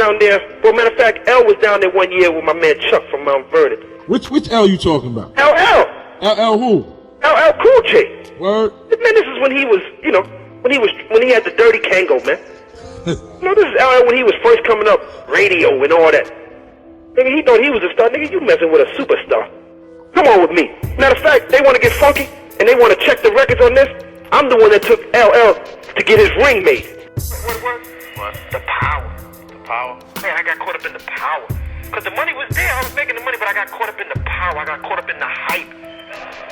L down there. Well, matter of fact, L was down there one year with my man Chuck from Mount Vernon. Which L you talking about? LL. LL who? LL Cool J. Word? Man, this is when he was, you know, when he had the Dirty Kango, man. You know, this is LL when he was first coming up, radio and all that. Nigga, he thought he was a star. Nigga, you messing with a superstar. Come on with me. Matter of fact, they want to get funky and they want to check the records on this. I'm the one that took LL to get his ring made. What? The power. The power? Man, I got caught up in the power. Because the money was there. I was making the money, but I got caught up in the power. I got caught up in the hype.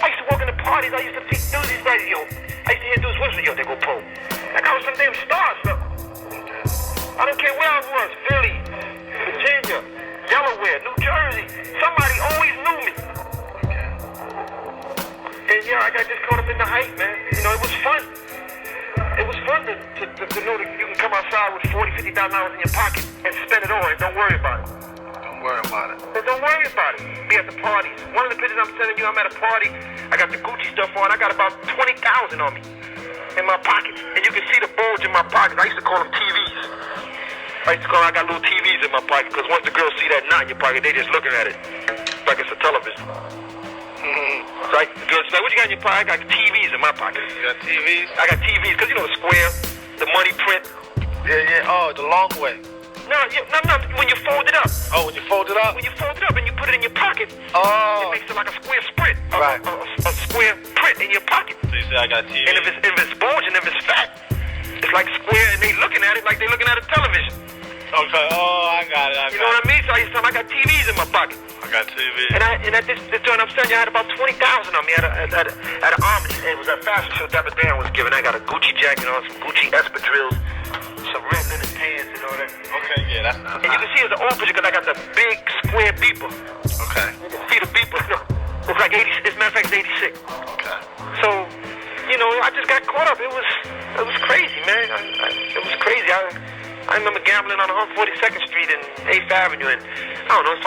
I used to walk in the parties. I used to see dudes like, yo. I used to hear dudes whistle, yo, they go pro. Like I was some damn star, stuff. I don't care where I was. Philly, Virginia, Delaware, New Jersey. Somebody always knew me. And yeah, I got just caught up in the hype, man. You know, it was fun. It was fun to know that you can come outside with $40,000, $50,000 in your pocket and spend it all and don't worry about it. Don't worry about it. So don't worry about it. Be at the parties. One of the pictures I'm sending you, I'm at a party. I got the Gucci stuff on. I got about 20,000 on me in my pockets. And you can see the bulge in my pockets. I used to call them TVs. I got little TVs in my pocket because once the girls see that knot in your pocket, they just looking at it like it's a television. Right? The girls say, what you got in your pocket? I got TVs in my pocket. You got TVs? I got TVs because you know the square, the money print. Yeah. Oh, the long way. No, when you fold it up. Oh, when you fold it up? When you fold it up and you put it in your pocket, oh, it makes it like a square sprint. Right. A square print in your pocket. So you say I got TV. And if it's bulging, if it's fat, it's like square and they looking at it like they looking at a television. Okay, oh, I got it. You know what I mean? So I used to tell them I got TVs in my pocket. I got TVs. And at this joint I'm saying, I had about 20,000 on me at an Army. It was a fashion show Dapper Dan was giving. I got a Gucci jacket on, some Gucci espadrilles, some red linen pants and all that. Okay, yeah, that's not. And you can see it's an old picture because I got the big square beeper. Okay. You can see the beeper. It's like 80. As a matter of fact, it's 86. Okay. So, you know, I just got caught up. It was crazy, man. It was crazy. I remember gambling on 142nd Street and 8th Avenue, and I don't know, it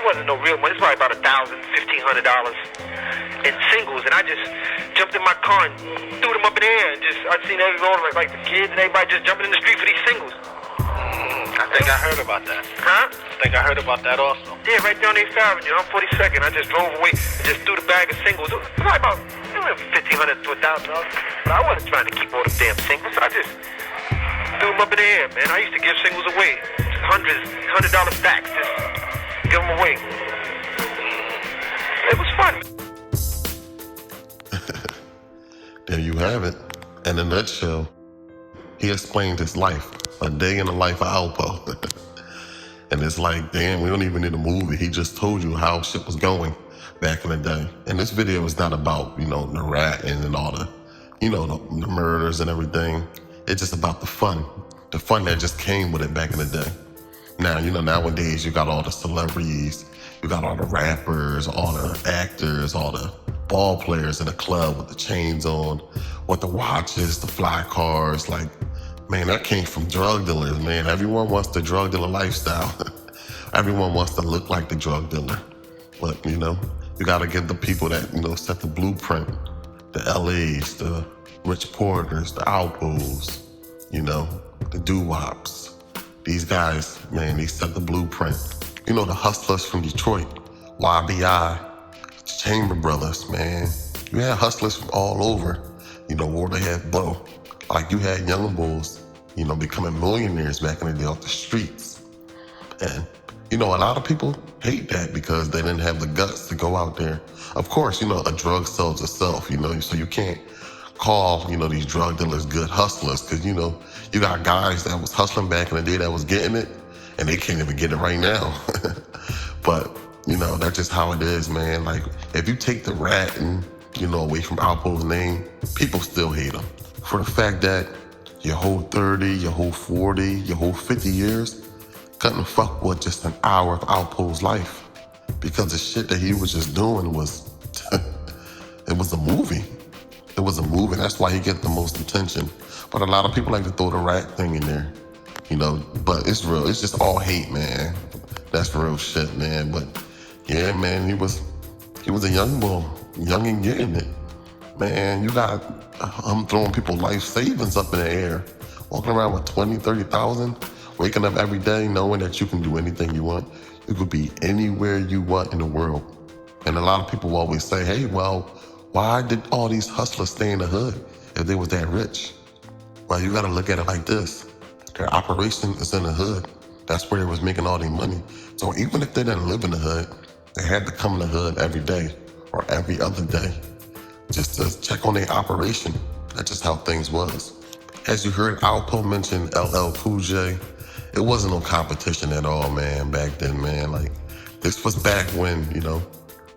wasn't no real money. It's probably about $1,000, $1,500 in singles, and I just jumped in my car and threw them up in the air, and I'd seen everyone, like the kids and everybody just jumping in the street for these singles. I think I heard about that. Huh? I think I heard about that also. Yeah, right there on 8th Avenue, on 42nd. I just drove away and just threw the bag of singles. It was probably about $1,500 to $1,000, but I wasn't trying to keep all the damn singles. I just threw them up in the air, man. I used to give singles away. $100 stacks. Just give them away. It was fun. There you have it. In a nutshell, he explained his life. A day in the life of Alpo. And it's like, damn, we don't even need a movie. He just told you how shit was going back in the day. And this video is not about, the ratting and all the, the murders and everything. It's just about the fun that just came with it back in the day. Now, nowadays you got all the celebrities, you got all the rappers, all the actors, all the ball players in the club with the chains on, with the watches, the fly cars. Like, man, that came from drug dealers, man. Everyone wants the drug dealer lifestyle. Everyone wants to look like the drug dealer. But, you gotta give the people that, set the blueprint, the LAs, the Rich Porters, the Alpos, the doo-wops. These guys, man, they set the blueprint. The hustlers from Detroit, YBI, Chamber Brothers, man. You had hustlers from all over, Waterhead Blow. Like you had young bulls, becoming millionaires back in the day off the streets. And, a lot of people hate that because they didn't have the guts to go out there. Of course, a drug sells itself, so you can't call, these drug dealers good hustlers because, you got guys that was hustling back in the day that was getting it and they can't even get it right now. But, that's just how it is, man. Like, if you take the rat and, away from Alpo's name, people still hate him. For the fact that your whole 30, your whole 40, your whole 50 years couldn't fuck with just an hour of Alpo's life because the shit that he was just doing was, it was a movie. It was a movie. That's why he get the most attention. But a lot of people like to throw the rat thing in there, but it's real. It's just all hate, man. That's real shit, man. But yeah, man, he was a young boy, young and getting it. Man, I'm throwing people life savings up in the air, walking around with 20, 30,000, Waking up every day knowing that you can do anything you want. You could be anywhere you want in the world. And a lot of people always say, hey, well, why did all these hustlers stay in the hood if they was that rich? Well, you gotta look at it like this. Their operation is in the hood. That's where they was making all their money. So even if they didn't live in the hood, they had to come in the hood every day or every other day just to check on their operation. That's just how things was. As you heard Alpo mention LL Cool J, it wasn't no competition at all, man, back then, man. Like, this was back when,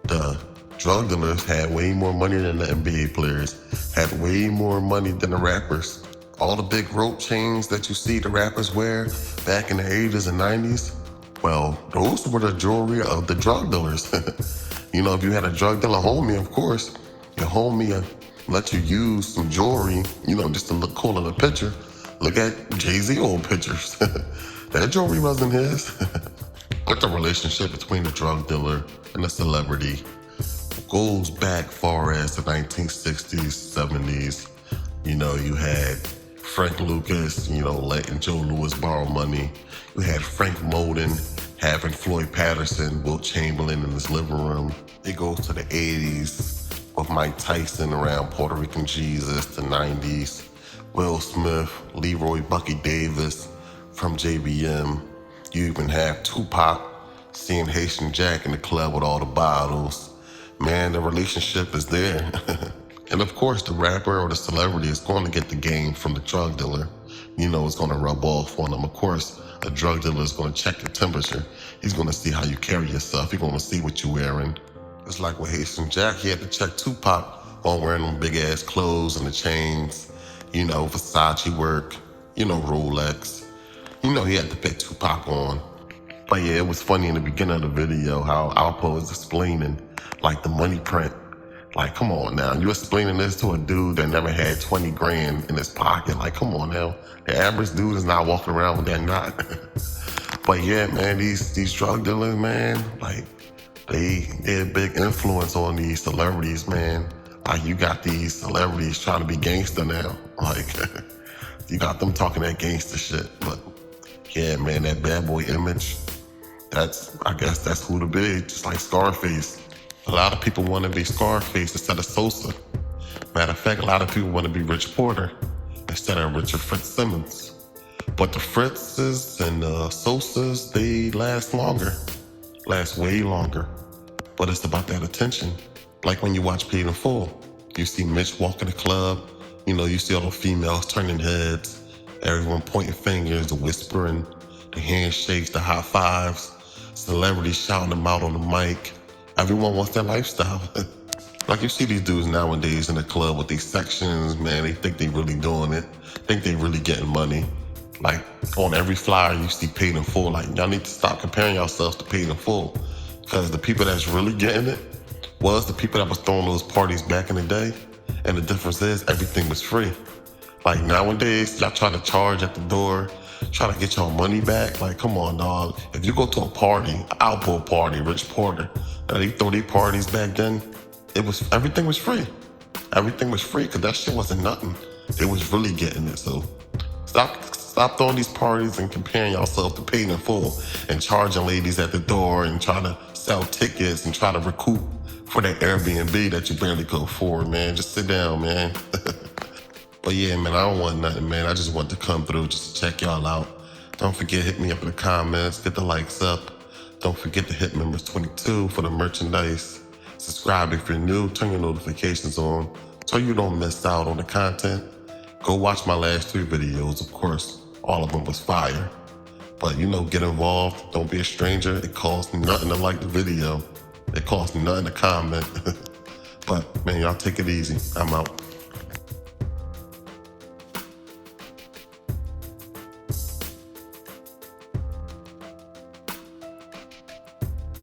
the drug dealers had way more money than the NBA players, had way more money than the rappers. All the big rope chains that you see the rappers wear back in the 80s and 90s, well, those were the jewelry of the drug dealers. If you had a drug dealer homie, of course, your homie let you use some jewelry, just to look cool in the picture. Look at Jay-Z old pictures. That jewelry wasn't his. But the relationship between the drug dealer and the celebrity goes back far as the 1960s, 70s. You had Frank Lucas, letting Joe Louis borrow money. You had Frank Moden having Floyd Patterson, Wilt Chamberlain in his living room. It goes to the 80s with Mike Tyson around Puerto Rican Jesus, the 90s. Will Smith, Leroy Bucky Davis from JBM. You even have Tupac seeing Haitian Jack in the club with all the bottles. Man, the relationship is there. And of course, the rapper or the celebrity is going to get the game from the drug dealer. It's going to rub off on them. Of course, a drug dealer is going to check your temperature. He's going to see how you carry yourself. He's going to see what you're wearing. It's like with Haitian Jack, he had to check Tupac on wearing them big ass clothes and the chains, Versace work, Rolex. He had to put Tupac on. But yeah, it was funny in the beginning of the video how Alpo was explaining like the money print. Like, come on now, you explaining this to a dude that never had 20 grand in his pocket. Like, come on now, the average dude is not walking around with that knot. But yeah, man, these drug dealers, man, like they're a big influence on these celebrities, man. Like, you got these celebrities trying to be gangster now. Like, you got them talking that gangster shit. But yeah, man, that bad boy image, I guess that's who to be, just like Scarface. A lot of people want to be Scarface instead of Sosa. Matter of fact, a lot of people want to be Rich Porter instead of Richard Fitzsimmons. But the Fritzes and the Sosas, they last way longer. But it's about that attention. Like when you watch Paid in Full, you see Mitch walk in the club, you see all the females turning heads, everyone pointing fingers, the whispering, the handshakes, the high fives, celebrities shouting them out on the mic. Everyone wants that lifestyle. Like you see these dudes nowadays in the club with these sections, man, they think they really doing it. Think they really getting money. Like on every flyer you see Paid in Full. Like, y'all need to stop comparing yourselves to Paid in Full. Because the people that's really getting it was the people that was throwing those parties back in the day. And the difference is everything was free. Like nowadays, y'all try to charge at the door, try to get y'all money back. Like, come on, dog. If you go to a party, Alpo party, Rich Porter, they throw their parties back then, everything was free. Everything was free because that shit wasn't nothing. They was really getting it. So stop throwing these parties and comparing yourself to Paid in Full and charging ladies at the door and trying to sell tickets and try to recoup for that Airbnb that you barely could afford, man. Just sit down, man. But yeah, man, I don't want nothing, man. I just want to come through just to check y'all out. Don't forget, hit me up in the comments, get the likes up. Don't forget to hit members 22 for the merchandise. Subscribe if you're new, turn your notifications on so you don't miss out on the content. Go watch my last 3 videos, of course. All of them was fire. But get involved. Don't be a stranger. It costs nothing to like the video. It costs nothing to comment. But man, y'all take it easy. I'm out.